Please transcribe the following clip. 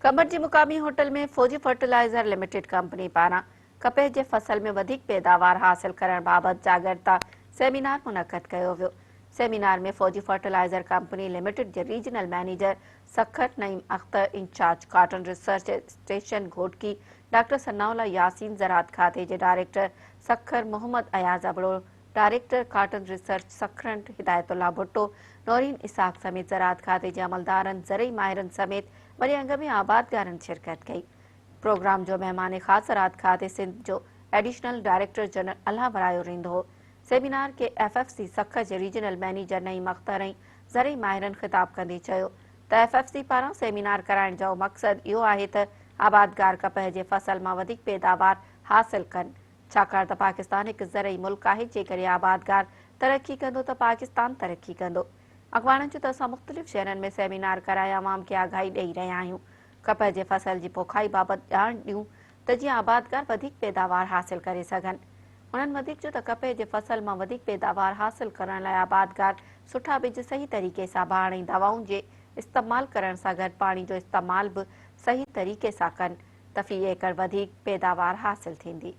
कमर जी मुकामी होटल में फौजी फर्टिलाइज़र लिमिटेड कंपनी पारां कपह जे फसल में वधिक पैदावार हासिल करण बाबति जागरूकता सेमिनार मुनक़द कयो वियो। सेमिनार में फौजी फर्टिलाइज़र कंपनी लिमिटेड जे regional manager Sukkur Naeem Akhtar, in charge cotton research station Ghotki doctor Sanaullah Yasin, ज़राअत खाते जे director Sukkur Muhammad Ayaz Abro, director cotton research सखरंड हिदायतुल्लाह भुट्टो, नौरीन इसाक समेत ज़राअत खाते जे अमलदारनि, ज़रई माहिरनि समेत वॾे अंग में आबादगारनि शिरकत कई। प्रोग्राम जो मेहमान ख़ास ज़राअत खाते सिंध जो एडिशनल डायरेक्टर जनरल अल्लाह बरायो रहिंदो हो। सेमिनार के FFC सखर जे रीजनल मैनेजर नईम अख्तर ऐं ज़रई माहिरनि ख़िताब कंदे चयो त FFC पारां सेमिनार कराइण जो मक़सदु इहो आहे त आबादगार कपह जे फसल मां वधीक पैदावार हासिल कनि, छाकाणि त पाकिस्तान हिकु ज़रई मुल्क आहे। जेकॾहिं आबादगार तरक़ी कंदो त पाकिस्तान तरक़ी कंदो। अॻवाननि चयो त असां मुख़्तलिफ़ शहरनि में सेमिनार कराए अवाम खे आगाही ॾेई रहिया आहियूं। कपह जे फसल जी पोखाई बाबति ॼाण ॾियूं त जीअं आबादगार वधीक पैदावार हासिल करे सघनि। उन्हनि वधीक चयो त कपह जे फसल मां वधीक पैदावार हासिल करण लाइ आबादगार सुठा बिज सही तरीक़े सां बाहण ऐं दवाउनि जे इस्तेमालु करण सां गॾु पाणी जो इस्तेमालु बि सही तरीक़े सां कनि त फ़ी एकड़ वधीक पैदावार हासिल थींदी।